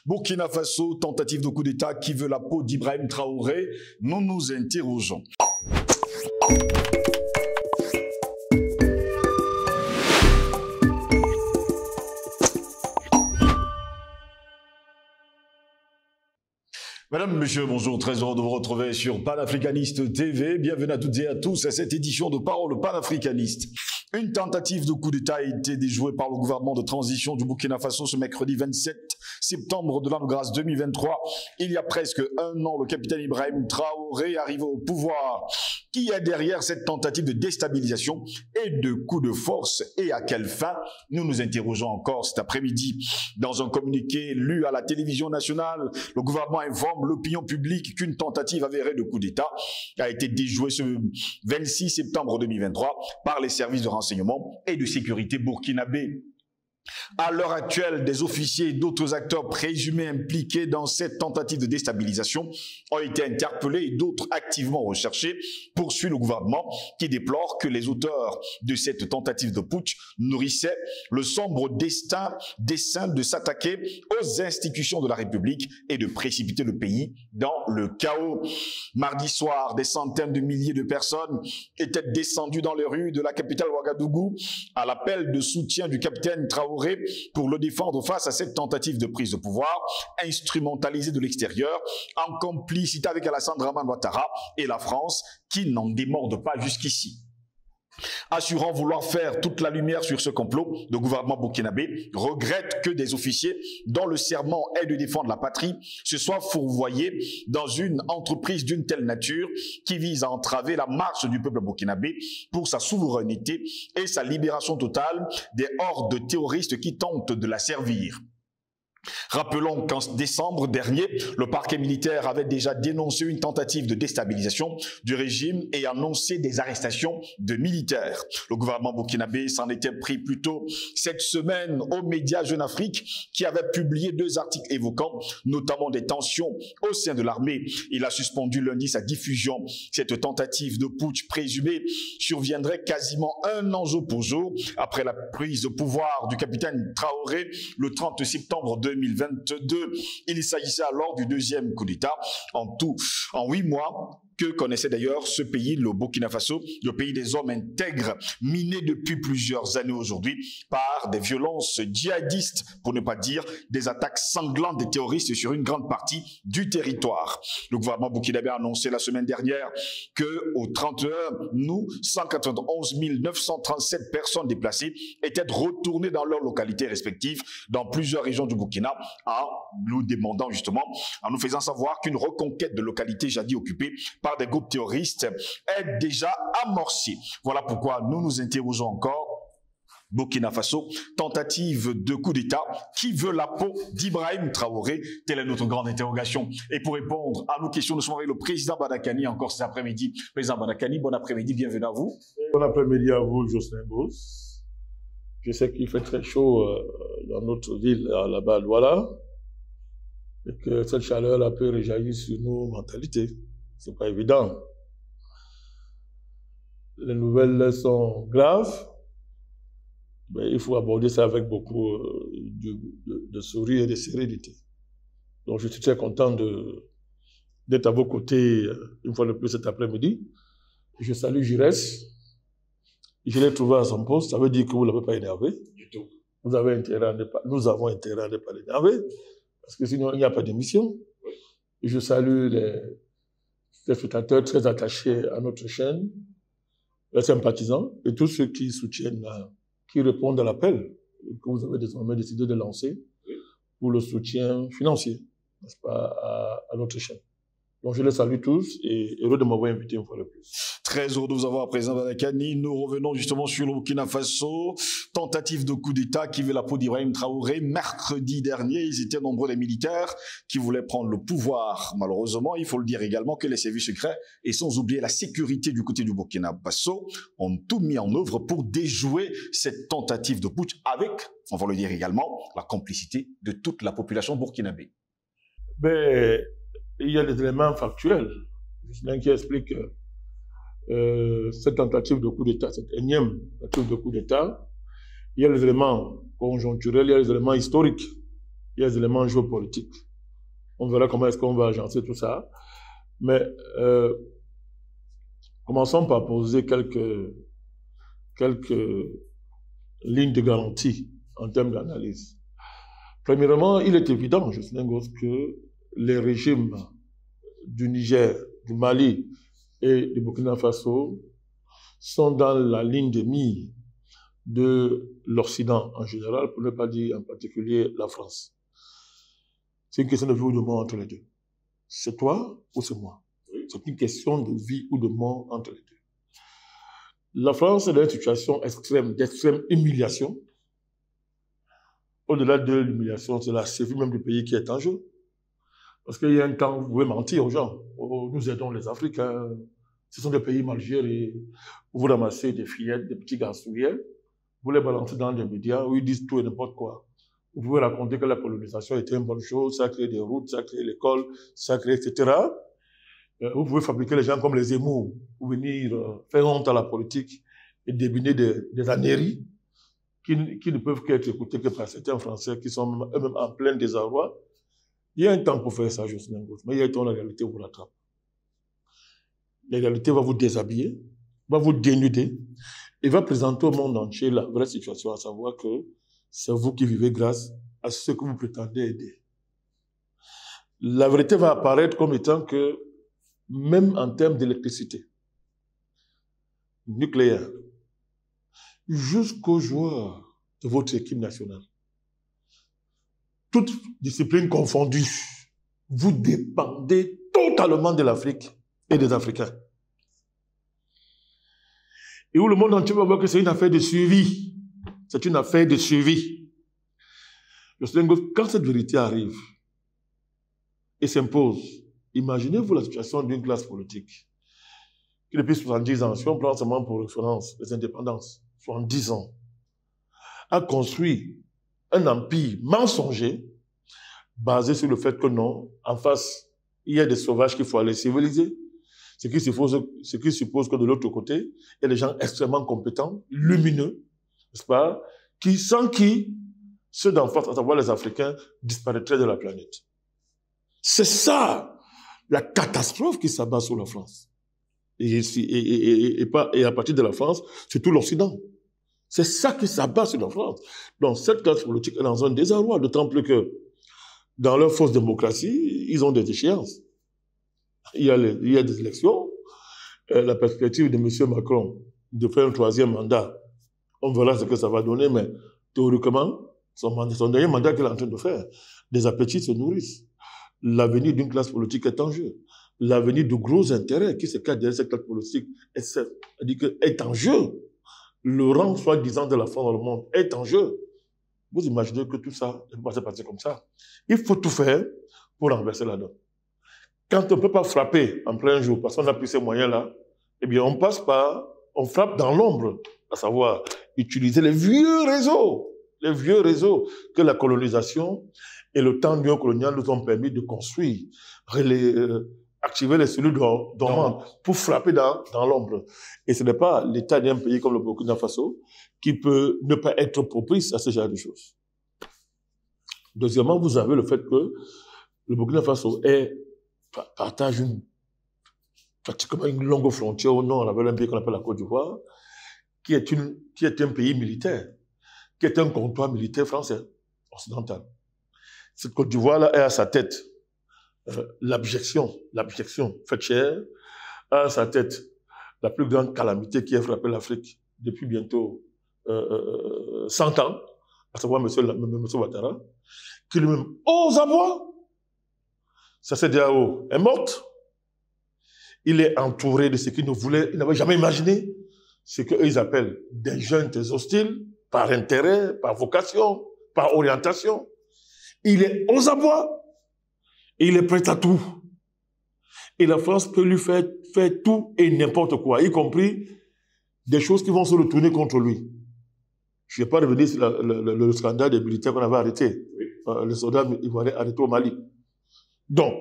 Burkina Faso, tentative de coup d'État qui veut la peau d'Ibrahim Traoré. Nous nous interrogeons. Mesdames, Messieurs, bonjour, très heureux de vous retrouver sur Panafricaniste TV. Bienvenue à toutes et à tous à cette édition de Parole panafricaniste. Une tentative de coup d'État a été déjouée par le gouvernement de transition du Burkina Faso ce mercredi 27 septembre de l'an de grâce 2023. Il y a presque un an, le capitaine Ibrahim Traoré arrivé au pouvoir. Qui est derrière cette tentative de déstabilisation et de coup de force et à quelle fin? Nous nous interrogeons encore cet après-midi. Dans un communiqué lu à la télévision nationale, le gouvernement informe l'opinion publique qu'une tentative avérée de coup d'État a été déjouée ce 26 septembre 2023 par les services de renseignement et de sécurité burkinabés. À l'heure actuelle, des officiers et d'autres acteurs présumés impliqués dans cette tentative de déstabilisation ont été interpellés et d'autres activement recherchés, poursuit le gouvernement qui déplore que les auteurs de cette tentative de putsch nourrissaient le sombre dessein de s'attaquer aux institutions de la République et de précipiter le pays dans le chaos. Mardi soir, des centaines de milliers de personnes étaient descendues dans les rues de la capitale Ouagadougou à l'appel de soutien du capitaine Traoré pour le défendre face à cette tentative de prise de pouvoir instrumentalisée de l'extérieur en complicité avec Alassane Dramane Ouattara et la France qui n'en démordent pas jusqu'ici. Assurant vouloir faire toute la lumière sur ce complot, le gouvernement burkinabé regrette que des officiers dont le serment est de défendre la patrie se soient fourvoyés dans une entreprise d'une telle nature qui vise à entraver la marche du peuple burkinabé pour sa souveraineté et sa libération totale des hordes terroristes qui tentent de la servir. Rappelons qu'en décembre dernier, le parquet militaire avait déjà dénoncé une tentative de déstabilisation du régime et annoncé des arrestations de militaires. Le gouvernement burkinabé s'en était pris plus tôt cette semaine aux médias Jeune Afrique qui avait publié 2 articles évoquant notamment des tensions au sein de l'armée. Il a suspendu lundi sa diffusion. Cette tentative de putsch présumée surviendrait quasiment un an jour pour jour après la prise de pouvoir du capitaine Traoré le 30 septembre 2022. Il s'agissait alors du deuxième coup d'État en 8 mois que connaissait d'ailleurs ce pays, le Burkina Faso, le pays des hommes intègres, miné depuis plusieurs années aujourd'hui par des violences djihadistes, pour ne pas dire des attaques sanglantes des terroristes sur une grande partie du territoire. Le gouvernement burkinabé a annoncé la semaine dernière qu'au 31 août, 191 937 personnes déplacées étaient retournées dans leurs localités respectives dans plusieurs régions du Burkina en nous demandant justement, en nous faisant savoir qu'une reconquête de localités jadis occupées par des groupes terroristes est déjà amorcée. Voilà pourquoi nous nous interrogeons encore. Burkina Faso, tentative de coup d'État, qui veut la peau d'Ibrahim Traoré? Telle est notre grande interrogation. Et pour répondre à nos questions, nous sommes avec le président Badakani encore cet après-midi. Président Badakani, bon après-midi, bienvenue à vous. Bon après-midi à vous, Jocelyn Bos. Je sais qu'il fait très chaud dans notre ville, là-bas à Douala, et que cette chaleur peut réjaillir sur nos mentalités. C'est pas évident. Les nouvelles sont graves, mais il faut aborder ça avec beaucoup de sourire et de sérénité. Donc je suis très content d'être à vos côtés une fois de plus cet après-midi. Je salue Giresse. Je l'ai trouvé à son poste, ça veut dire que vous ne l'avez pas énervé. Du tout. Nous avons intérêt à ne pas l'énerver, parce que sinon il n'y a pas d'émission. Je salue les spectateurs très attachés à notre chaîne, les sympathisants et tous ceux qui soutiennent, qui répondent à l'appel que vous avez désormais décidé de lancer pour le soutien financier, n'est-ce pas, à notre chaîne. Donc je les salue tous et heureux de m'avoir invité une fois de plus. Très heureux de vous avoir, président Badakani. Nous revenons justement sur le Burkina Faso. Tentative de coup d'État qui veut la peau d'Ibrahim Traoré. Mercredi dernier, ils étaient nombreux les militaires qui voulaient prendre le pouvoir. Malheureusement, il faut le dire également que les services secrets, et sans oublier la sécurité du côté du Burkina Faso, ont tout mis en œuvre pour déjouer cette tentative de putsch avec, on va le dire également, la complicité de toute la population burkinabé. Mais il y a des éléments factuels, qui expliquent cette tentative de coup d'État, cette énième tentative de coup d'État. Il y a les éléments conjoncturels, il y a les éléments historiques. il y a des éléments géopolitiques. On verra comment est-ce qu'on va agencer tout ça. Mais commençons par poser quelques lignes de garantie en termes d'analyse. Premièrement, il est évident, Jocelyne Ngoz, que les régimes du Niger, du Mali et du Burkina Faso sont dans la ligne de mire de l'Occident en général, pour ne pas dire en particulier la France. C'est une question de vie ou de mort entre les deux. C'est toi ou c'est moi? C'est une question de vie ou de mort entre les deux. La France est dans une situation extrême, d'extrême humiliation. Au-delà de l'humiliation, c'est la survie même du pays qui est en jeu. Parce qu'il y a un temps, vous pouvez mentir aux gens. Oh, nous aidons les Africains. Ce sont des pays mal gérés. Vous ramassez des fillettes, des petits garçouillets. Vous les balancez dans les médias où ils disent tout et n'importe quoi. Vous pouvez raconter que la colonisation était une bonne chose, ça a créé des routes, ça a créé l'école, ça a créé, etc. Vous pouvez fabriquer les gens comme les Zemmour, pour venir faire honte à la politique et débiner des âneries qui ne peuvent qu'être écoutées que par certains Français qui sont eux-mêmes en plein désarroi. Il y a un temps pour faire ça, Jocelyne Ngoz, mais il y a un temps où la réalité vous rattrape. La réalité va vous déshabiller, va vous dénuder et va présenter au monde entier la vraie situation, à savoir que c'est vous qui vivez grâce à ceux que vous prétendez aider. La vérité va apparaître comme étant que, même en termes d'électricité, nucléaire, jusqu'aux joueurs de votre équipe nationale, toutes disciplines confondues, vous dépendez totalement de l'Afrique et des Africains. Et où le monde entier va voir que c'est une affaire de suivi. C'est une affaire de suivi. Quand cette vérité arrive et s'impose, imaginez-vous la situation d'une classe politique qui, depuis 70 ans, si on prend seulement pour référence les indépendances, 70 ans, a construit un empire mensonger basé sur le fait que non, en face, il y a des sauvages qu'il faut aller civiliser. Ce qui suppose que de l'autre côté, il y a des gens extrêmement compétents, lumineux, n'est-ce pas, sans qui ceux d'en face, à savoir les Africains, disparaîtraient de la planète. C'est ça, la catastrophe qui s'abat sur la France. Et à partir de la France, c'est tout l'Occident. C'est ça qui s'abat sur la France. Donc cette classe politique est dans un désarroi, d'autant plus que dans leur fausse démocratie, ils ont des échéances. Il y a des élections. La perspective de M. Macron de faire un 3e mandat, on verra ce que ça va donner, mais théoriquement, son dernier mandat qu'il est en train de faire, des appétits se nourrissent. L'avenir d'une classe politique est en jeu. L'avenir de gros intérêts qui se cachent derrière cette classe politique est en jeu. Le rang soi-disant de la France dans le monde est en jeu. Vous imaginez que tout ça ne peut pas se passer comme ça. Il faut tout faire pour renverser la donne. Quand on ne peut pas frapper en plein jour parce qu'on n'a plus ces moyens-là, eh bien on frappe dans l'ombre, à savoir utiliser les vieux réseaux que la colonisation et le temps néocolonial nous ont permis de construire, activer les cellules dormantes pour frapper dans l'ombre. Et ce n'est pas l'État d'un pays comme le Burkina Faso qui peut ne pas être propice à ce genre de choses. Deuxièmement, vous avez le fait que le Burkina Faso partage pratiquement une longue frontière au nord avec un pays qu'on appelle la Côte d'Ivoire, qui est un pays militaire, qui est un comptoir militaire français, occidental. Cette Côte d'Ivoire-là est à sa tête l'abjection fait chère, à sa tête la plus grande calamité qui a frappé l'Afrique depuis bientôt 100 ans, à savoir M. Ouattara, qui lui-même ose avoir. CEDEAO est morte. Il est entouré de ce qu'il n'avait jamais imaginé, ce qu'eux appellent des juntes hostiles, par intérêt, par vocation, par orientation. Il est aux abois. Et il est prêt à tout. Et la France peut lui faire tout et n'importe quoi, y compris des choses qui vont se retourner contre lui. Je ne vais pas revenir sur le scandale des militaires qu'on avait arrêtés, les soldats ivoiriens arrêtés au Mali. Donc,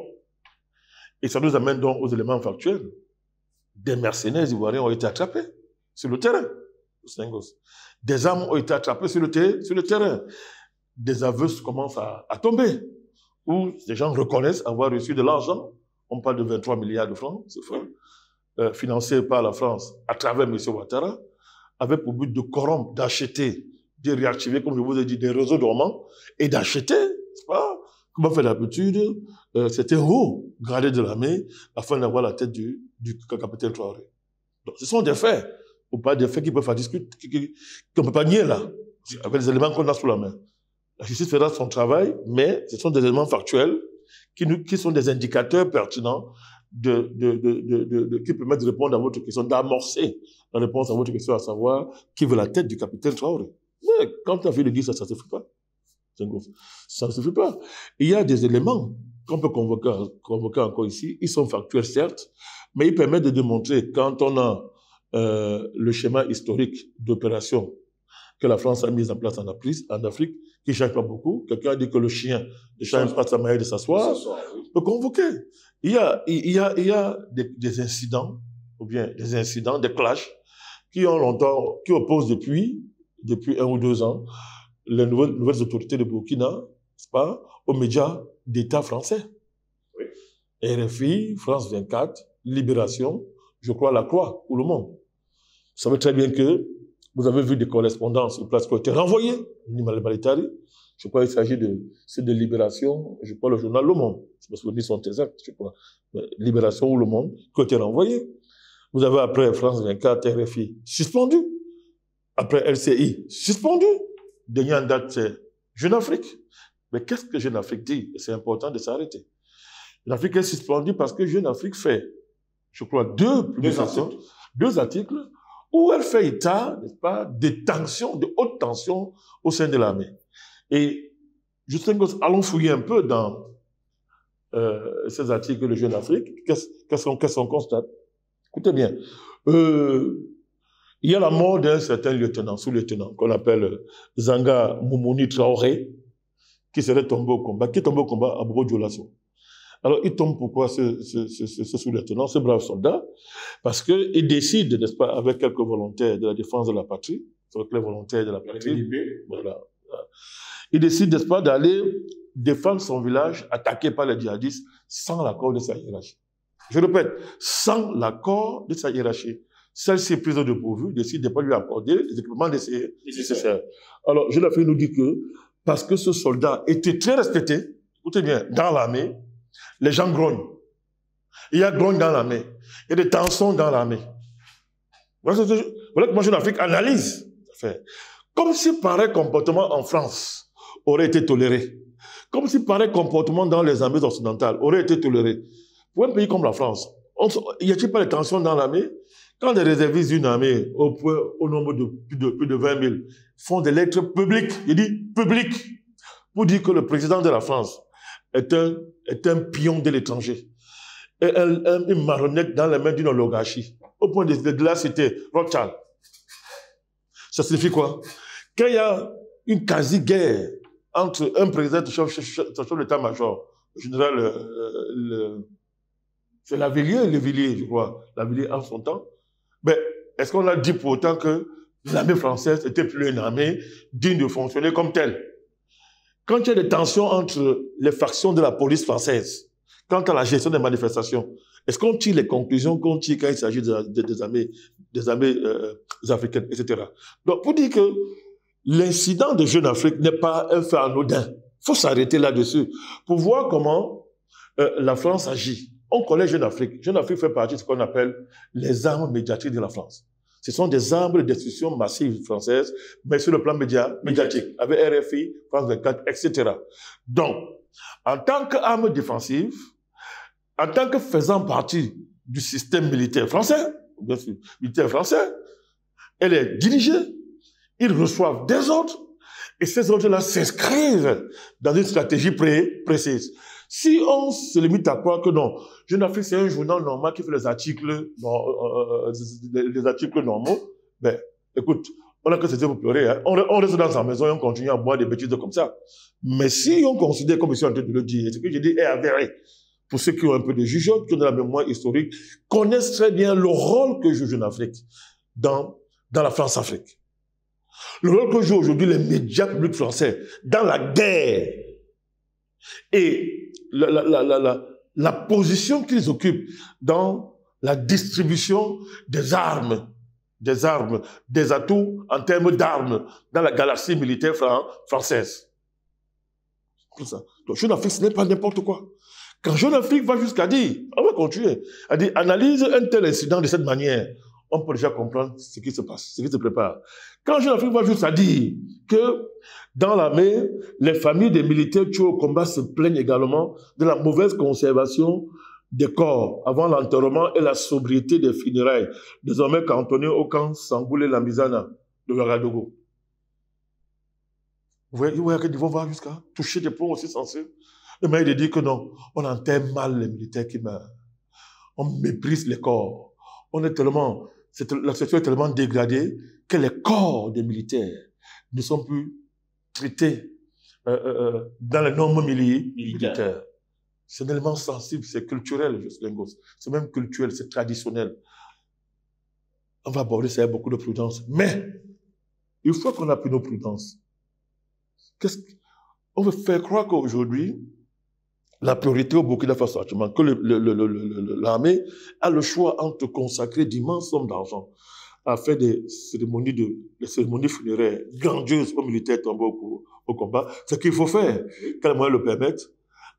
et ça nous amène donc aux éléments factuels. Des mercenaires ivoiriens ont été attrapés sur le terrain. Des armes ont été attrapées sur le terrain. des aveux commencent à tomber, où les gens reconnaissent avoir reçu de l'argent. On parle de 23 milliards de francs, c'est vrai, financés par la France à travers M. Ouattara, avec pour but de corrompre, d'acheter, de réactiver, comme je vous ai dit, des réseaux dormants, et d'acheter, c'est pas, comme on fait d'habitude, c'était haut, gradé de l'armée, afin d'avoir la tête du capitaine Traoré. Donc, ce sont des faits, ou pas des faits qui peuvent faire discuter, qu'on ne peut pas nier là, avec les éléments qu'on a sous la main. La justice fera son travail, mais ce sont des éléments factuels qui sont des indicateurs pertinents qui permettent de répondre à votre question, d'amorcer la réponse à votre question, à savoir qui veut la tête du capitaine Traoré. Mais quand tu as fait le dire ça ne suffit pas. Ça ne suffit pas. Il y a des éléments qu'on peut convoquer encore ici. Ils sont factuels, certes, mais ils permettent de démontrer, quand on a le schéma historique d'opération que la France a mis en place en Afrique, qui ne change pas beaucoup. Quelqu'un a dit que le chien ne change pas sa manière de s'asseoir. On peut convoquer. Il y a des incidents, ou bien des incidents, des clashs, qui opposent depuis 1 ou 2 ans, les nouvelles autorités de Burkina, n'est-ce pas, aux médias d'État français. Oui. RFI, France 24, Libération, je crois La Croix, ou Le Monde. Vous savez très bien que vous avez vu des correspondances sur place qui ont été renvoyées, je crois qu'il s'agit de Libération, je crois le journal Le Monde, je me souviens de son exact, je crois, Libération ou Le Monde, qui ont été renvoyées. Vous avez après France 24, RFI, suspendu. Après LCI, suspendu. Dernière date, c'est Jeune Afrique. Mais qu'est-ce que Jeune Afrique dit? C'est important de s'arrêter. Jeune Afrique est suspendu parce que Jeune Afrique fait, je crois, 2 articles, où elle fait état, n'est-ce pas, de tensions, de haute tension au sein de l'armée. Et justement, allons fouiller un peu dans ces articles de Jeune Afrique. Qu'est-ce qu'on constate? Écoutez bien. Il y a la mort d'un certain lieutenant, sous-lieutenant, qu'on appelle Zanga Moumouni Traoré, qui serait tombé au combat, à Bobo Dioulasso. Alors, il tombe pourquoi ce sous-lieutenant, ce brave soldat? Parce qu'il décide, n'est-ce pas, avec quelques volontaires de la défense de la patrie, avec les volontaires de la patrie, voilà. Il décide, n'est-ce pas, d'aller défendre son village attaqué par les djihadistes sans l'accord de sa hiérarchie. Je répète, sans l'accord de sa hiérarchie. Celle-ci, prise au dépourvu, décide de ne pas lui accorder les équipements nécessaires. Alors, Jeune Afrique nous dit que, parce que ce soldat était très respecté, écoutez bien, dans l'armée, les gens grognent. Il y a grogne dans l'armée. Il y a des tensions dans l'armée. Voilà comment Jeune Afrique analyse. Comme si pareil comportement en France aurait été toléré. Comme si pareil comportement dans les armées occidentales aurait été toléré. Pour un pays comme la France, y a-t-il pas de tensions dans l'armée? Quand les réservistes d'une armée, au nombre de plus de 20 000, font des lettres publiques, il dit publiques, pour dire que le président de la France est un pion de l'étranger, une marionnette dans les mains d'une oligarchie, au point de la citer Rothschild. Ça signifie quoi? Qu'il y a une quasi-guerre entre un président et son chef d'état-major, le général, c'est Lavilliers, je crois, Lavilliers en son temps. Mais est-ce qu'on a dit pour autant que l'armée française n'était plus une armée digne de fonctionner comme telle? Quand il y a des tensions entre les factions de la police française, quant à la gestion des manifestations, est-ce qu'on tire les conclusions qu'on tire quand il s'agit des armées africaines, etc. Donc, pour dire que l'incident de Jeune Afrique n'est pas un fait anodin, il faut s'arrêter là-dessus pour voir comment la France agit. On connaît Jeune Afrique. Jeune Afrique fait partie de ce qu'on appelle les armes médiatiques de la France. Ce sont des armes de destruction massive françaises, mais sur le plan médiatique, avec RFI, France 24, etc. Donc, en tant qu'arme défensive, en tant que faisant partie du système militaire français, bien sûr, militaire français, elle est dirigée, ils reçoivent des ordres, et ces ordres-là s'inscrivent dans une stratégie précise. Si on se limite à croire que non, Jeune Afrique, c'est un journal normal qui fait les articles normaux, ben, écoute, on a que c'était pour pleurer, hein. On reste dans sa maison et on continue à boire des bêtises comme ça. Mais si on considère, comme je suis en train de le dire, ce que je dis est avéré, pour ceux qui ont un peu de jugeote, qui ont de la mémoire historique, connaissent très bien le rôle que joue Jeune Afrique dans la France-Afrique. Le rôle que jouent aujourd'hui les médias publics français dans la guerre et la position qu'ils occupent dans la distribution des armes, des atouts en termes d'armes dans la galaxie militaire française. Tout ça. Donc, Jeune Afrique, ce n'est pas n'importe quoi. Quand Jeune Afrique va jusqu'à dire, on va continuer, à dire, analyse un tel incident de cette manière, on peut déjà comprendre ce qui se passe, ce qui se prépare. Quand Jeune Afrique va jusqu'à dire que dans l'armée, les familles des militaires tués au combat se plaignent également de la mauvaise conservation des corps avant l'enterrement et la sobriété des funérailles, désormais cantonnés au camp Sangoulé-Lambizana de Ouagadougou. Vous voyez qu'ils vont voir jusqu'à toucher des points aussi sensibles. Le maire dit que non, on enterre mal les militaires qui meurent. On méprise les corps. La situation est tellement dégradée que les corps des militaires ne sont plus traités dans les normes militaires. C'est un élément sensible, c'est culturel, Jocelyn Gosse. C'est même culturel, c'est traditionnel. On va aborder ça avec beaucoup de prudence. Mais, une fois qu'on a pris nos prudences, on veut faire croire qu'aujourd'hui, la priorité au Burkina Faso, que l'armée a le choix entre consacrer d'immenses sommes d'argent à faire des cérémonies funéraires grandioses aux militaires tombés au combat. Ce qu'il faut faire, quand les moyens le permettent,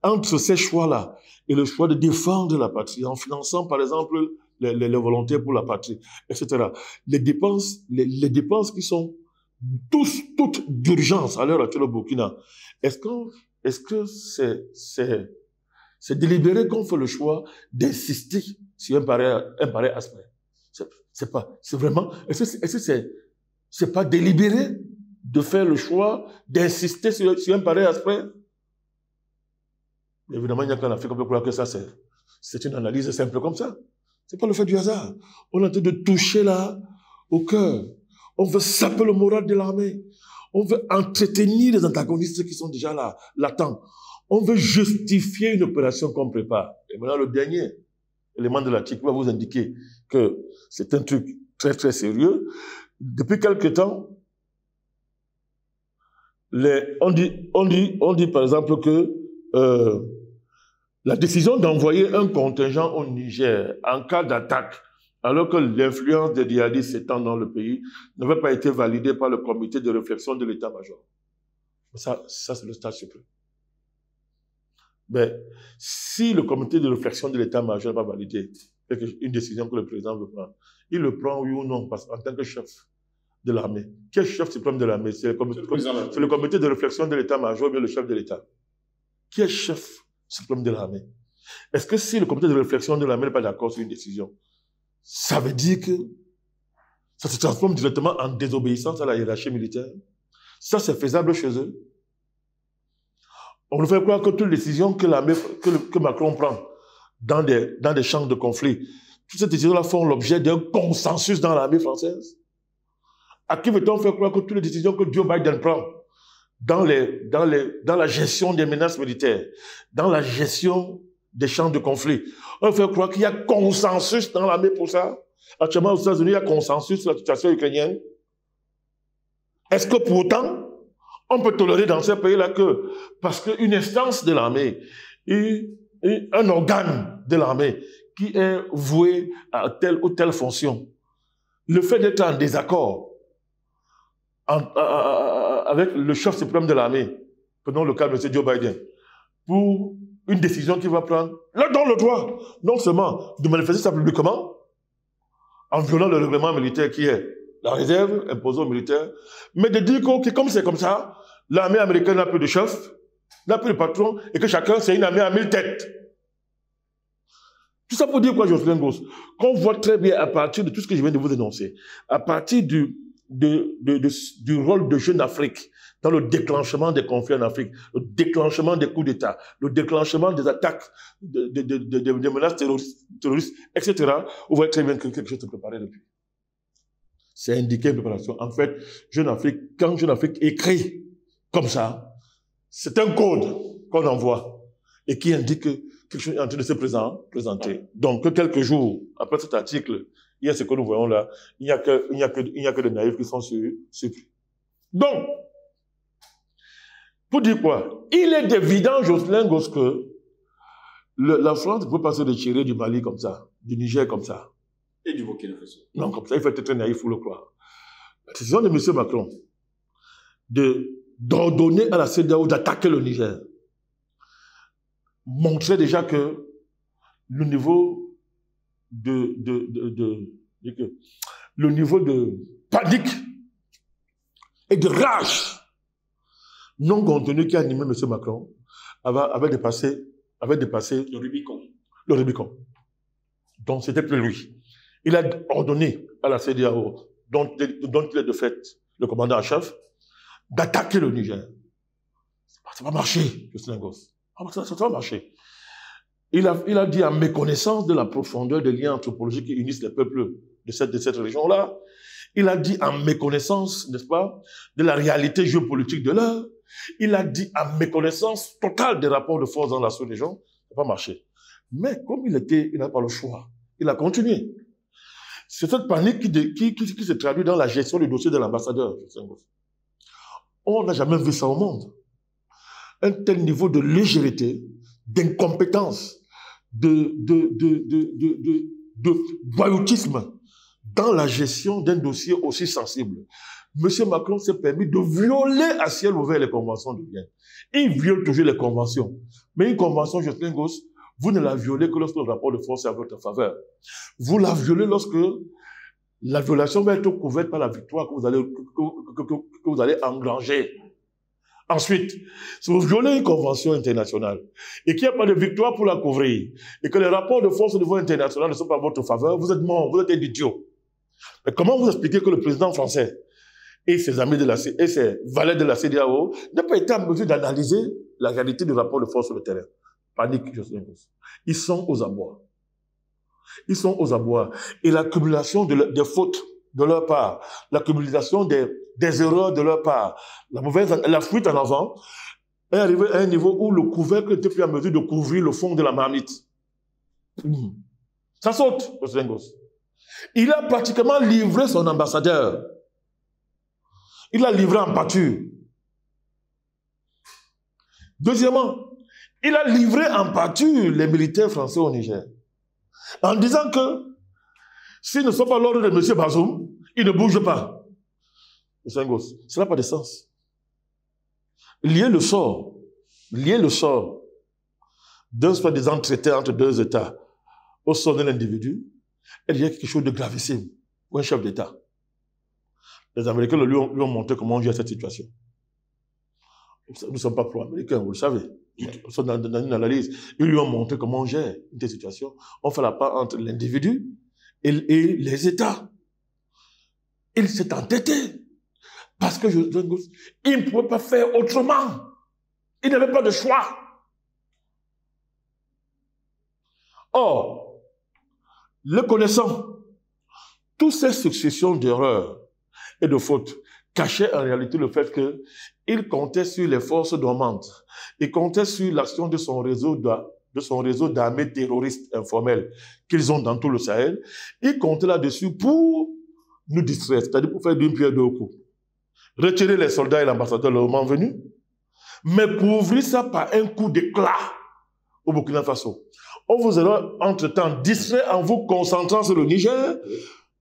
entre ces choix-là et le choix de défendre la patrie, en finançant par exemple les volontaires pour la patrie, etc. Les dépenses qui sont toutes d'urgence à l'heure actuelle au Burkina, est-ce que c'est délibéré qu'on fait le choix d'insister sur un pareil aspect? C'est vraiment, est-ce que c'est pas délibéré de faire le choix d'insister sur un pareil aspect? Évidemment, il n'y a qu'en Afrique qu'on peut croire que ça, c'est une analyse simple comme ça. C'est pas le fait du hasard. On est en train de toucher là, au cœur. On veut saper le moral de l'armée. On veut entretenir les antagonistes qui sont déjà là, latents. On veut justifier une opération qu'on prépare. Et maintenant, le dernier élément de l'article va vous indiquer que c'est un truc très, très sérieux. Depuis quelque temps, on dit par exemple que la décision d'envoyer un contingent au Niger en cas d'attaque, alors que l'influence des djihadistes s'étend dans le pays, n'avait pas été validée par le comité de réflexion de l'état-major. Ça c'est le stade suprême. Mais si le comité de réflexion de l'état-major n'a pas validé une décision que le président veut prendre, il le prend oui ou non, parce qu'en tant que chef de l'armée, qui est chef suprême de l'armée? C'est le comité de réflexion de l'état-major ou bien le chef de l'État? Qui est chef suprême de l'armée? Est-ce que si le comité de réflexion de l'armée n'est pas d'accord sur une décision, ça veut dire que ça se transforme directement en désobéissance à la hiérarchie militaire? Ça, c'est faisable chez eux. On nous fait croire que toutes les décisions que Macron prend dans des champs de conflit, toutes ces décisions-là font l'objet d'un consensus dans l'armée française. À qui veut-on faire croire que toutes les décisions que Joe Biden prend dans la gestion des menaces militaires, dans la gestion des champs de conflit, on fait croire qu'il y a consensus dans l'armée pour ça? Actuellement, aux États-Unis, il y a consensus sur la situation ukrainienne. Est-ce que pour autant, on peut tolérer dans ces pays-là que, parce qu'une instance de l'armée, un organe de l'armée qui est voué à telle ou telle fonction, le fait d'être en désaccord avec le chef suprême de l'armée, prenons le cas de M. Joe Biden, pour une décision qu'il va prendre, là donne le droit, non seulement de manifester ça publiquement, en violant le règlement militaire qui est la réserve imposée aux militaires, mais de dire que comme c'est comme ça, l'armée américaine n'a plus de chef, n'a plus de patron, et que chacun, c'est une armée à 1000 têtes. Tout ça pour dire quoi, Jocelyn Gosse? Qu'on voit très bien à partir de tout ce que je viens de vous énoncer, à partir du rôle de Jeune Afrique dans le déclenchement des conflits en Afrique, le déclenchement des coups d'État, le déclenchement des attaques, des menaces terroristes, etc. Vous voyez très bien que quelque chose se préparait depuis. C'est indiqué une préparation. En fait, Jeune Afrique, quand Jeune Afrique écrit comme ça, c'est un code qu'on envoie et qui indique que quelque chose est en train de se présenter. Donc, quelques jours après cet article, il y a ce que nous voyons là, il n'y a que des naïfs qui sont surpris. Donc, pour dire quoi? Il est évident, Jocelyn Gosse, que la France ne peut pas se retirer du Mali comme ça, du Niger comme ça. Et du Burkina Faso. Non, comme ça, il faut être très naïf, il faut le croire. La décision de M. Macron d'ordonner à la CEDEAO d'attaquer le Niger montrait déjà que le niveau de panique et de rage non contenue qui animait M. Macron avait dépassé le Rubicon. Donc, c'était plus lui. Il a ordonné à la CEDEAO, dont il est de fait le commandant en chef, d'attaquer le Niger. Ça va marcher, Jocelyn Gosse. Ça va marcher. Il a dit en méconnaissance de la profondeur des liens anthropologiques qui unissent les peuples de cette région-là. Il a dit en méconnaissance, n'est-ce pas, de la réalité géopolitique de l'heure. Il a dit en méconnaissance totale des rapports de force dans la sous-région. Ça va marcher. Mais comme il n'a pas le choix, il a continué. C'est cette panique qui se traduit dans la gestion du dossier de l'ambassadeur. On n'a jamais vu ça au monde. Un tel niveau de légèreté, d'incompétence, de voyoutisme dans la gestion d'un dossier aussi sensible. M. Macron s'est permis de violer à ciel ouvert les conventions de Vienne. Il viole toujours les conventions. Mais une convention, Jocelyn Gosse, vous ne la violez que lorsque le rapport de force est à votre faveur. Vous la violez lorsque la violation va être couverte par la victoire que vous allez engranger. Ensuite, si vous violez une convention internationale et qu'il n'y a pas de victoire pour la couvrir et que les rapports de force au niveau international ne sont pas à votre faveur, vous êtes mort, vous êtes un idiot. Mais comment vous expliquez que le président français et ses amis et ses valets de la CEDEAO n'ont pas été en mesure d'analyser la réalité du rapport de force sur le terrain? Panique, Jocelyn Gosse. Ils sont aux abois. Ils sont aux abois. Et l'accumulation des fautes de leur part, l'accumulation des erreurs de leur part, la fuite en avant est arrivée à un niveau où le couvercle n'était plus en mesure de couvrir le fond de la marmite. Ça saute, Jocelyn Gosse. Il a pratiquement livré son ambassadeur. Il l'a livré en pâture. Deuxièmement, il a livré en pâture les militaires français au Niger. En disant que s'ils ne sont pas l'ordre de M. Bazoum, ils ne bougent pas. Ça n'a pas de sens. Lier le sort d'un soi-disant traité entre deux États au sort d'un individu, il y a quelque chose de gravissime pour un chef d'État. Les Américains lui ont montré comment on gère cette situation. Nous ne sommes pas pro-américains, vous le savez. Nous sommes dans une analyse. Ils lui ont montré comment on gère une telle situation. On fait la part entre l'individu et les États. Il s'est entêté. Parce que il ne pouvait pas faire autrement. Il n'avait pas de choix. Or, le connaissant, toutes ces successions d'erreurs et de fautes cachaient en réalité le fait qu'il comptait sur les forces dormantes. Il comptait sur l'action de son réseau d'armées terroristes informelles qu'ils ont dans tout le Sahel. Il comptait là-dessus pour nous distraire, c'est-à-dire pour faire d'une pierre deux coups. Retirer les soldats et l'ambassadeur le moment venu, mais couvrir ça par un coup d'éclat au Burkina Faso. On vous aura entre-temps distrait en vous concentrant sur le Niger,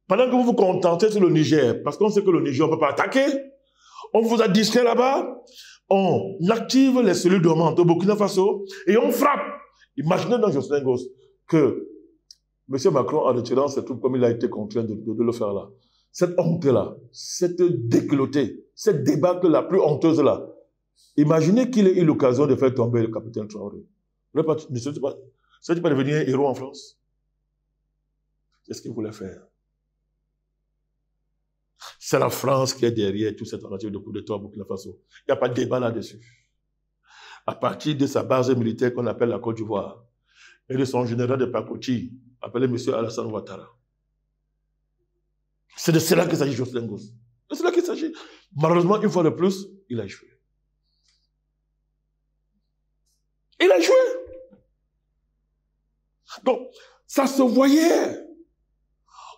pendant que vous vous contentez sur le Niger, parce qu'on sait que le Niger, on ne peut pas attaquer, on vous a distrait là-bas, on active les cellules dormantes au Burkina Faso et on frappe. Imaginez dans Jocelyn Gosse que M. Macron, en retirant ses troupes comme il a été contraint de le faire là, cette honte-là, cette déculottée, cette débâcle la plus honteuse là, imaginez qu'il ait eu l'occasion de faire tomber le capitaine Traoré. Ne serait-il pas devenu un héros en France? C'est ce qu'il voulait faire. C'est la France qui est derrière toute cette tentative de coup d'État au Burkina Faso. Il n'y a pas de débat là-dessus. À partir de sa base militaire qu'on appelle la Côte d'Ivoire et de son général de pacotille, appelé M. Alassane Ouattara. C'est de cela qu'il s'agit, Jocelyn Gosse. C'est de cela qu'il s'agit. Malheureusement, une fois de plus, il a échoué. Il a échoué. Donc, ça se voyait.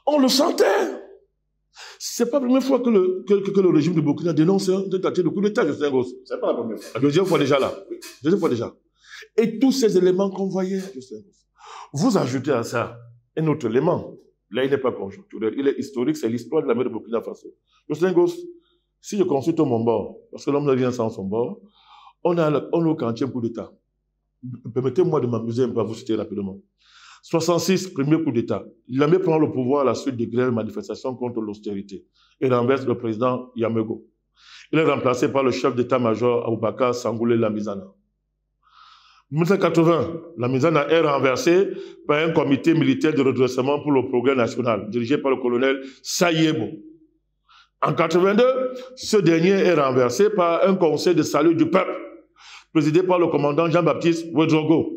On le sentait. C'est pas la première fois que le régime de Burkina dénonce une tentative de coup d'État, Jocelyn Gosse. C'est pas la première fois. La deuxième fois déjà là. Deuxième fois déjà. Et tous ces éléments qu'on voyait, Jocelyn Gosse. Vous ajoutez à ça un autre élément. Là, il n'est pas conjoncturel. Il est historique, c'est l'histoire de la mer de Burkina Faso. Jocelyn Gosse, si je consulte mon bord, parce que l'homme ne vient sans son bord, on a au quantième coup d'État. Permettez-moi de m'amuser un peu à vous citer rapidement. 66, premier coup d'État. L'armée prend le pouvoir à la suite des grèves manifestations contre l'austérité et renverse le président Yamego. Il est remplacé par le chef d'état-major Aboubakar Sangoulé Lamizana. 1980, Lamizana est renversé par un comité militaire de redressement pour le progrès national, dirigé par le colonel Sayebo. En 82, ce dernier est renversé par un conseil de salut du peuple, présidé par le commandant Jean-Baptiste Ouedraogo.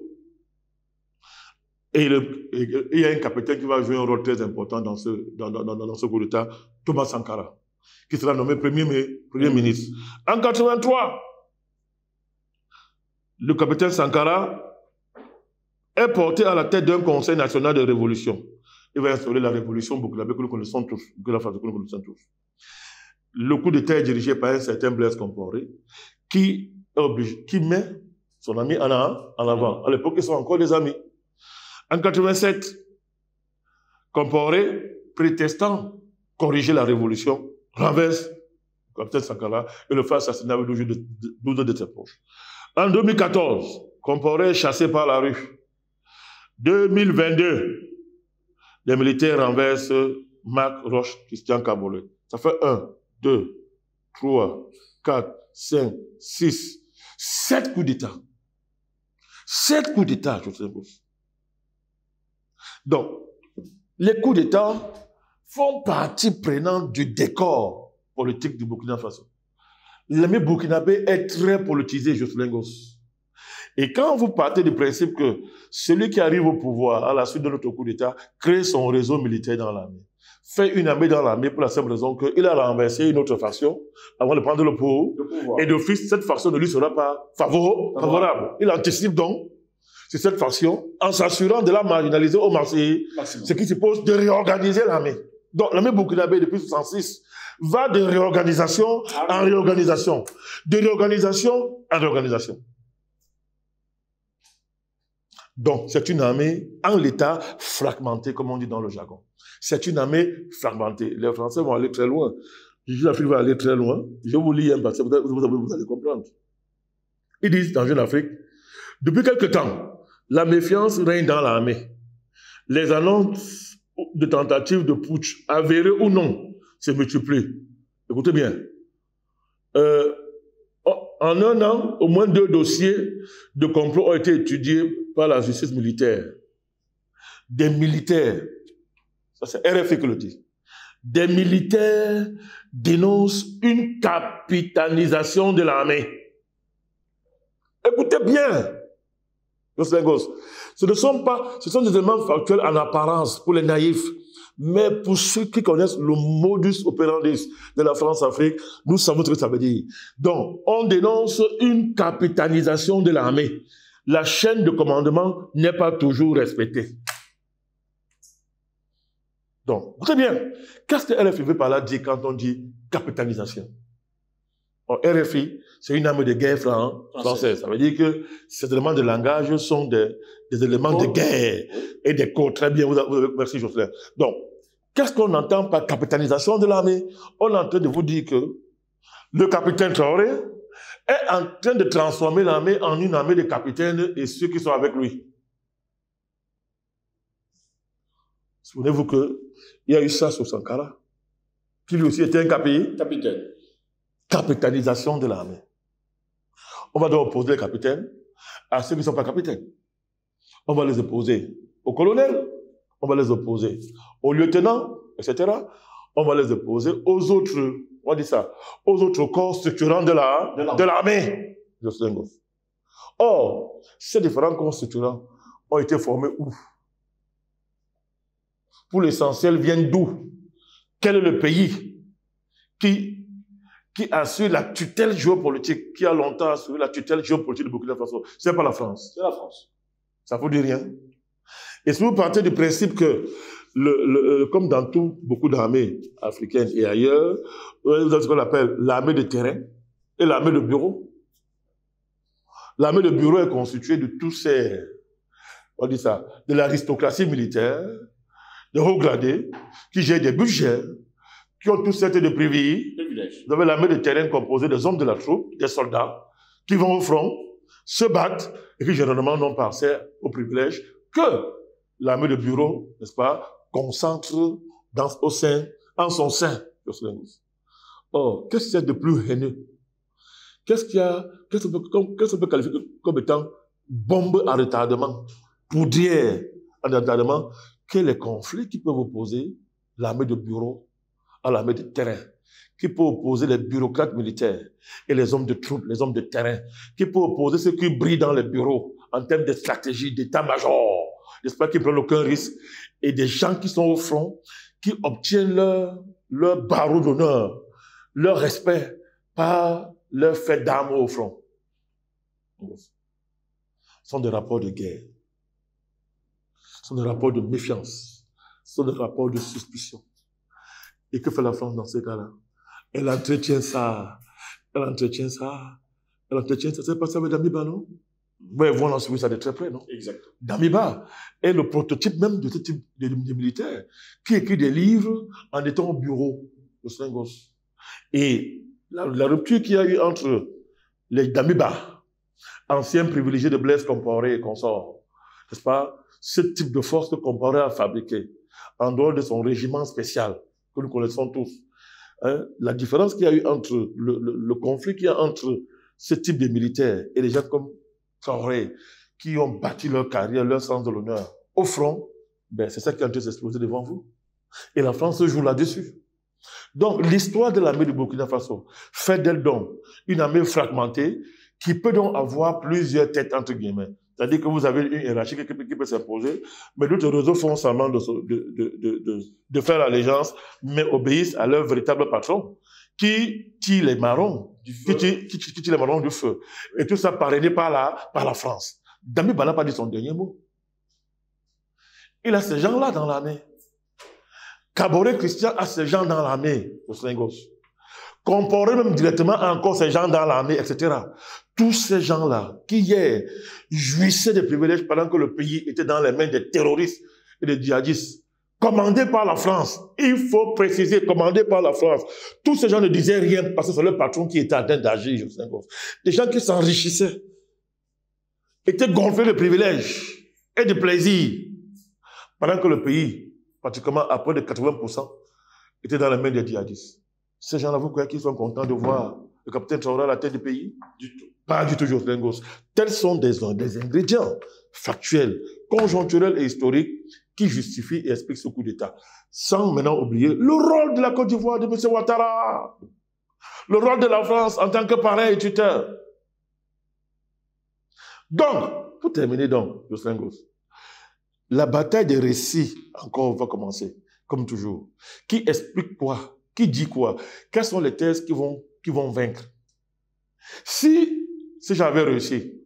Et il y a un capitaine qui va jouer un rôle très important dans ce coup d'État, Thomas Sankara, qui sera nommé Premier ministre. En 83, le capitaine Sankara est porté à la tête d'un conseil national de révolution. Il va instaurer la révolution burkinabé que nous connaissons tous, Le coup d'État est dirigé par un certain Blaise Compaoré, qui met son ami en avant. À l'époque, ils sont encore des amis. En 87, Compaoré, prétestant corriger la révolution, renverse le capitaine Sankara et le fait assassiner avec 12 de ses proches. En 2014, Compaoré est chassé par la rue. 2022, les militaires renversent Marc Roche, Christian Cabolet. Ça fait 1, 2, 3, 4, 5, 6, 7 coups d'État. 7 coups d'État, je sais pas. Donc, les coups d'État font partie prenante du décor politique du Burkina Faso. L'armée burkinabé est très politisée, Jocelyn Gosse. Et quand vous partez du principe que celui qui arrive au pouvoir à la suite de notre coup d'État crée son réseau militaire dans l'armée, fait une armée dans l'armée pour la simple raison qu'il a renversé une autre faction avant de prendre le pouvoir. Et d'office, cette faction ne lui sera pas favorable. Il anticipe donc sur cette faction en s'assurant de la marginaliser au maximum. Ce qui suppose de réorganiser l'armée. Donc l'armée burkinabé depuis 1966 va de réorganisation en réorganisation. De réorganisation en réorganisation. Donc, c'est une armée en l'état fragmentée, comme on dit dans le jargon. C'est une armée fragmentée. Les Français vont aller très loin. L'Afrique va aller très loin. Je vous lis un passage, vous allez comprendre. Ils disent dans Jeune Afrique, depuis quelque temps, la méfiance règne dans l'armée. Les annonces de tentatives de putsch, avérées ou non, se multiplient. Écoutez bien. En un an, au moins 2 dossiers de complot ont été étudiés par la justice militaire. Des militaires, ça c'est RFI qui le dit, des militaires dénoncent une capitalisation de l'armée. Écoutez bien, ce sont des éléments factuels en apparence pour les naïfs. Mais pour ceux qui connaissent le modus operandi de la France-Afrique, nous savons ce que ça veut dire. Donc, on dénonce une capitalisation de l'armée. La chaîne de commandement n'est pas toujours respectée. Donc, écoutez bien, qu'est-ce que RFI veut par là dire quand on dit capitalisation? RFI, c'est une arme de guerre française. Ça veut dire que ces éléments de langage sont des éléments de guerre et des codes. Très bien, merci Jocelyn. Donc, qu'est-ce qu'on entend par capitalisation de l'armée? On est en train de vous dire que le capitaine Traoré est en train de transformer l'armée en une armée de capitaines et ceux qui sont avec lui. Souvenez-vous qu'il y a eu ça sur Sankara, qui lui aussi était un capitaine. Capitalisation de l'armée. On va donc opposer les capitaines à ceux qui ne sont pas capitaines. On va les opposer au colonel, on va les opposer aux lieutenants, etc. On va les opposer aux autres, on dit ça, aux autres corps structurants de l'armée. Or, ces différents corps structurants ont été formés où? Pour l'essentiel, viennent d'où? Quel est le pays qui assure la tutelle géopolitique, qui a longtemps assuré la tutelle géopolitique de Burkina Faso? C'est pas la France. C'est la France. Ça vous dit rien? Et si vous partez du principe que comme dans beaucoup d'armées africaines et ailleurs, vous avez ce qu'on appelle l'armée de terrain et l'armée de bureau. L'armée de bureau est constituée de tous ces, on dit ça, de l'aristocratie militaire, de hauts gradés, qui gèrent des budgets, qui ont tous sortes de privilèges. Vous avez l'armée de terrain composée des hommes de la troupe, des soldats, qui vont au front, se battent, et qui généralement n'ont pas accès aux privilèges que l'armée de bureau, n'est-ce pas, concentre en son sein. Or, qu'est-ce qu'il y a de plus haineux? Qu'est-ce qu'on peut qualifier comme étant bombe à retardement, poudrière à retardement, que les conflits qui peuvent opposer l'armée de bureau à l'armée de terrain, qui peut opposer les bureaucrates militaires et les hommes de troupes, les hommes de terrain, qui peut opposer ceux qui brillent dans les bureaux en termes de stratégie, d'état-major, n'est-ce pas, qui ne prennent aucun risque, et des gens qui sont au front, qui obtiennent leur barreau d'honneur, leur respect par leur fait d'armes au front. Ce sont des rapports de guerre, ce sont des rapports de méfiance, ce sont des rapports de suspicion. Et que fait la France dans ces cas-là? Elle entretient ça. C'est pas ça avec Damiba, non? Ouais, voilà, suivi ça de très près, non? Exact. Damiba est le prototype même de ce type de militaire qui écrit des livres en étant au bureau de Senghos. Et la rupture qu'il y a eu entre les Damiba, anciens privilégiés de Blaise Compaoré et consorts, n'est-ce pas? Ce type de force que Compaoré a fabriqué en dehors de son régiment spécial, que nous connaissons tous. Hein, la différence qu'il y a eu entre le conflit qu'il y a entre ce type de militaires et les gens comme Traoré, qui ont bâti leur carrière, leur sens de l'honneur au front, ben c'est ça qui est en train de s'exploser devant vous. Et la France se joue là-dessus. Donc l'histoire de l'armée du Burkina Faso fait d'elle donc une armée fragmentée qui peut donc avoir plusieurs têtes entre guillemets. C'est-à-dire que vous avez une hiérarchie qui peut s'imposer, mais d'autres réseaux font semblant de faire allégeance, mais obéissent à leur véritable patron, qui tire les marrons, qui tire les marrons du feu. Et tout ça parrainé par la France. Damiba n'a pas dit son dernier mot. Il a ces gens-là dans l'armée. Kaboré Christian a ces gens dans l'armée, au Senghos. Compaoré même directement encore ces gens dans l'armée, etc. Tous ces gens-là, qui hier jouissaient des privilèges pendant que le pays était dans les mains des terroristes et des djihadistes, commandés par la France. Il faut préciser, commandés par la France. Tous ces gens ne disaient rien parce que c'est le patron qui était en train d'agir. Des gens qui s'enrichissaient, étaient gonflés de privilèges et de plaisirs, pendant que le pays, pratiquement à près de 80%, était dans les mains des djihadistes. Ces gens-là, vous croyez qu'ils sont contents de voir le capitaine Traoré à la tête du pays? Du tout. Pas du tout, Jocelyn Gosse. Tels sont des ingrédients factuels, conjoncturels et historiques qui justifient et expliquent ce coup d'État. Sans maintenant oublier le rôle de la Côte d'Ivoire de M. Ouattara. Le rôle de la France en tant que parrain et tuteur. Donc, pour terminer donc, Jocelyn Gosse, la bataille des récits, encore, va commencer, comme toujours. Qui explique quoi? Qui dit quoi? Quelles sont les thèses qui vont vaincre? Si j'avais réussi,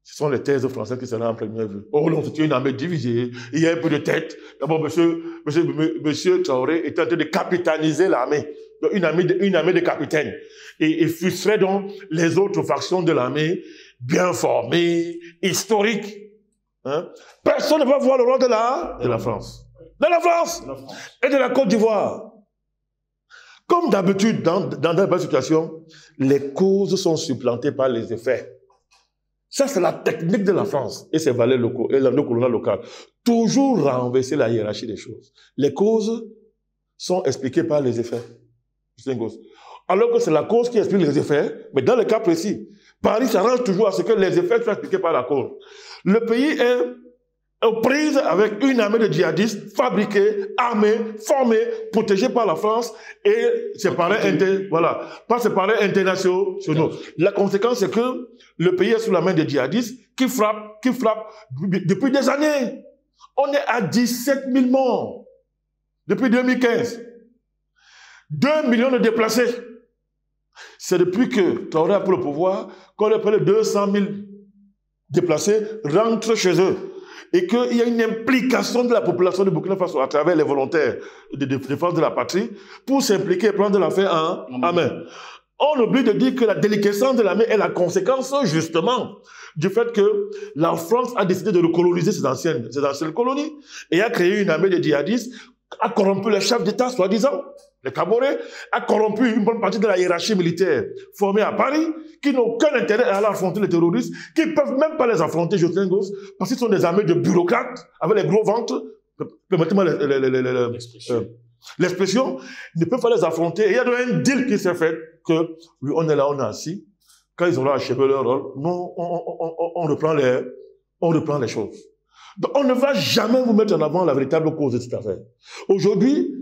ce sont les thèses françaises qui seraient en première vue. Oh non, c'est une armée divisée, il y a un peu de tête. D'abord, monsieur Traoré est en train de capitaniser l'armée. Une armée de capitaines. Et frustrer donc les autres factions de l'armée, bien formées, historiques. Hein? Personne ne va voir le rôle de la France. De la France et de la Côte d'Ivoire. Comme d'habitude, dans des situations, les causes sont supplantées par les effets. Ça, c'est la technique de la France et ses valeurs locaux et le colonial local. Toujours renverser la hiérarchie des choses. Les causes sont expliquées par les effets. Alors que c'est la cause qui explique les effets, mais dans le cas précis, Paris s'arrange toujours à ce que les effets soient expliqués par la cause. Le pays est aux prises avec une armée de djihadistes fabriqués, armés, formés, protégés par la France et ses parrains internationaux. La conséquence, c'est que le pays est sous la main des djihadistes qui frappent depuis des années. On est à 17 000 morts depuis 2015. 2 millions de déplacés. C'est depuis que Traoré a pris le pouvoir qu'on appelle 200 000 déplacés rentrent chez eux. et qu'il y a une implication de la population de Burkina Faso à travers les volontaires de défense de la patrie pour s'impliquer et prendre l'affaire en main. On oublie de dire que la déliquescence de l'armée est la conséquence, justement, du fait que la France a décidé de recoloniser ses anciennes colonies et a créé une armée de djihadistes, a corrompu les chefs d'État, soi-disant, les Caborés, a corrompu une bonne partie de la hiérarchie militaire formée à Paris, qui n'ont aucun intérêt à aller affronter les terroristes, qui ne peuvent même pas les affronter, Jocelyn Gosse, parce qu'ils sont des armées de bureaucrates, avec les gros ventres, permettez-moi l'expression, ne peuvent pas les affronter. Et il y a un deal qui s'est fait, que oui, on est là, on est assis. Quand ils auront achevé leur rôle, nous, on reprend les choses. Donc, on ne va jamais vous mettre en avant la véritable cause de cette affaire. Aujourd'hui,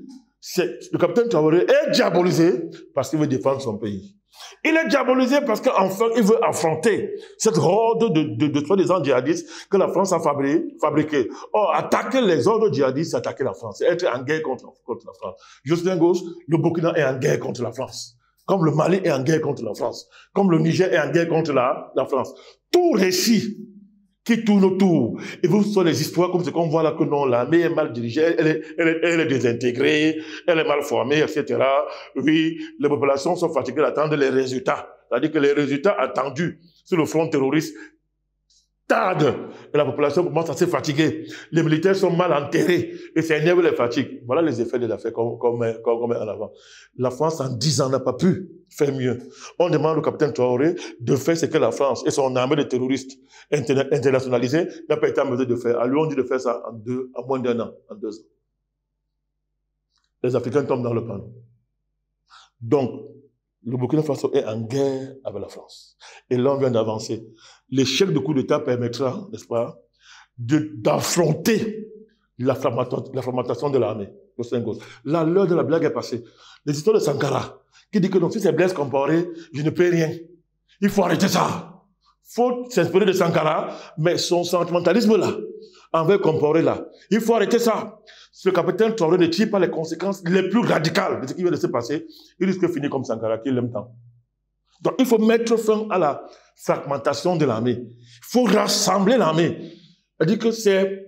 le capitaine Traoré est diabolisé parce qu'il veut défendre son pays. Il est diabolisé parce qu'enfin, il veut affronter cette horde de soi-disant djihadistes que la France a fabriqué. Or, attaquer les ordres djihadistes, c'est attaquer la France. C'est être en guerre contre la France. Jocelyn Gosse, le Burkina est en guerre contre la France. Comme le Mali est en guerre contre la France. Comme le Niger est en guerre contre la France. Tout récit qui tourne autour. Et vous sont les histoires comme ce qu'on voit là que non, l'armée est mal dirigée, elle est désintégrée, elle est mal formée, etc. Oui, les populations sont fatiguées d'attendre les résultats. C'est-à-dire que les résultats attendus sur le front terroriste tardent. Et la population commence à se fatiguer. Les militaires sont mal enterrés et ça énerve les fatigues. Voilà les effets de l'affaire qu'on met en avant. La France, en 10 ans, n'a pas pu faire mieux. On demande au capitaine Traoré de faire ce que la France et son armée de terroristes internationalisés n'a pas été en mesure de faire. À lui, on dit de faire ça en moins d'1 an, en 2 ans. Les Africains tombent dans le panneau. Donc, le Burkina Faso est en guerre avec la France. Et là, on vient d'avancer. L'échec du coup d'État permettra, n'est-ce pas, d'affronter la fragmentation de l'armée. Là, l'heure de la blague est passée. Les histoires de Sankara, qui dit que non, si c'est Blaise Compaoré, je ne paie rien. Il faut arrêter ça. Il faut s'inspirer de Sankara, mais son sentimentalisme là, envers Compaoré là, il faut arrêter ça. Si le capitaine Traoré ne tire pas les conséquences les plus radicales de ce qui vient de se passer, il risque de finir comme Sankara, qui l'aime tant. Donc, il faut mettre fin à la fragmentation de l'armée. Il faut rassembler l'armée. C'est-à-dire que c'est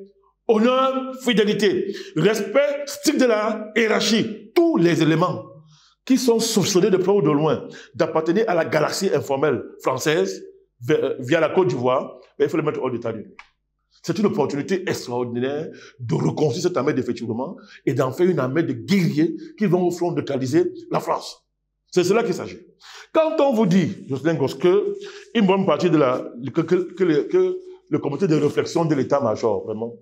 honneur, fidélité, respect strict de la hiérarchie. Tous les éléments qui sont soupçonnés de près ou de loin d'appartenir à la galaxie informelle française via la Côte d'Ivoire, il faut les mettre hors d'état de nuire. C'est une opportunité extraordinaire de reconstruire cette armée d'effectivement et d'en faire une armée de guerriers qui vont au front neutraliser la France. C'est cela qu'il s'agit. Quand on vous dit, Jocelyn Gosse, que une bonne partie de que le comité de réflexion de l'état-major, vraiment,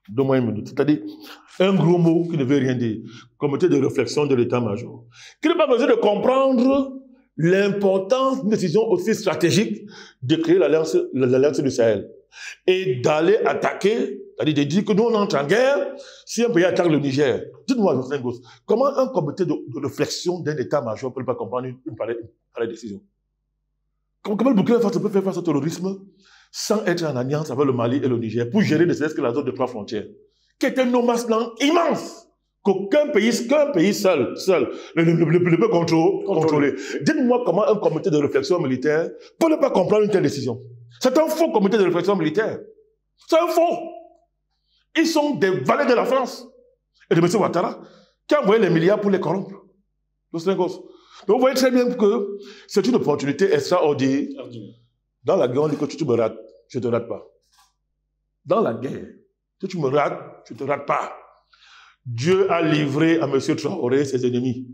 donne-moi une minute, c'est-à-dire un gros mot qui ne veut rien dire, comité de réflexion de l'état-major, qui n'a pas besoin de comprendre l'importance d'une décision aussi stratégique de créer l'alliance du Sahel et d'aller attaquer, c'est-à-dire de dire que nous on entre en guerre si un pays attaque le Niger. Dites-moi, Jocelyn Gosse, comment un comité de réflexion d'un état-major peut ne pas comprendre une pareille décision? Comment le Burkina Faso peut faire face au terrorisme sans être en alliance avec le Mali et le Niger pour gérer ne serait-ce que la zone de 3 frontières, qui est un no man's land immense qu'aucun pays seul ne peut contrôler. Dites-moi comment un comité de réflexion militaire peut ne pas comprendre une telle décision. C'est un faux comité de réflexion militaire. C'est un faux. Ils sont des valets de la France et de M. Ouattara qui a envoyé les milliards pour les corrompre. Donc vous voyez très bien que c'est une opportunité extraordinaire. Dans la guerre, on dit que tu me rates, je ne te rate pas. Dans la guerre, si tu me rates, je ne te rate pas. Dieu a livré à M. Traoré ses ennemis.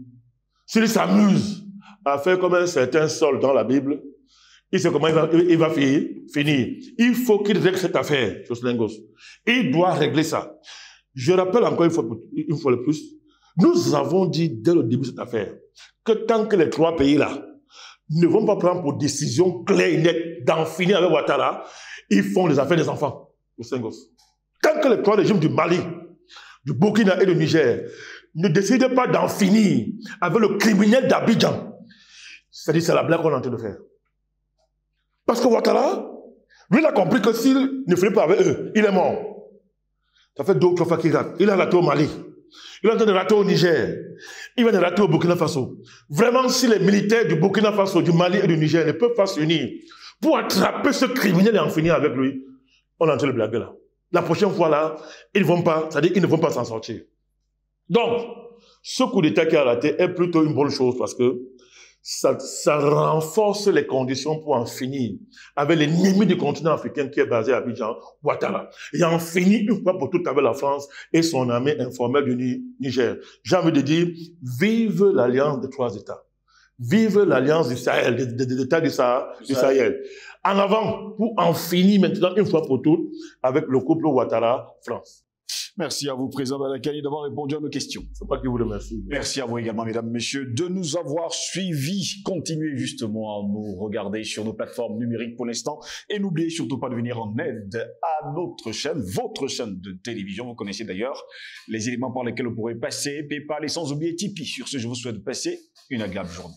S'il s'amuse à faire comme un certain Saul dans la Bible, il sait comment il va finir. Il faut qu'il règle cette affaire, Jocelyn Gosse. Il doit régler ça. Je rappelle encore une fois de plus, nous avons dit dès le début de cette affaire que tant que les 3 pays-là ne vont pas prendre pour décision claire et nette d'en finir avec Ouattara, ils font les affaires des enfants, Jocelyn Gosse. Tant que les 3 régimes du Mali, du Burkina et du Niger ne décident pas d'en finir avec le criminel d'Abidjan, c'est-à-dire c'est la blague qu'on est en train de faire. Parce que Ouattara, lui, il a compris que s'il ne finit pas avec eux, il est mort. Ça fait 2 ou 3 fois qu'il rate. Il a raté au Mali. Il est en train de rater au Niger. Il va de rater au Burkina Faso. Vraiment, si les militaires du Burkina Faso, du Mali et du Niger ne peuvent pas s'unir pour attraper ce criminel et en finir avec lui, on est en train de blaguer là. La prochaine fois là, ils ne vont pas, c'est-à-dire qu'ils ne vont pas s'en sortir. Donc, ce coup d'État qui a raté est plutôt une bonne chose parce que ça renforce les conditions pour en finir avec l'ennemi du continent africain qui est basé à Abidjan, Ouattara. Et en finir une fois pour toutes avec la France et son armée informelle du Niger. J'ai envie de dire, vive l'alliance des 3 États. Vive l'alliance du Sahel, des États du Sahel. En avant, pour en finir maintenant une fois pour toutes avec le couple Ouattara-France. Merci à vous, Président Balakani, d'avoir répondu à nos questions. C'est pas qui vous remercie. Merci à vous également, mesdames, messieurs, de nous avoir suivis. Continuez justement à nous regarder sur nos plateformes numériques pour l'instant. Et n'oubliez surtout pas de venir en aide à notre chaîne, votre chaîne de télévision. Vous connaissez d'ailleurs les éléments par lesquels vous pourrez passer, PayPal et sans oublier Tipeee. Sur ce, je vous souhaite de passer une agréable journée.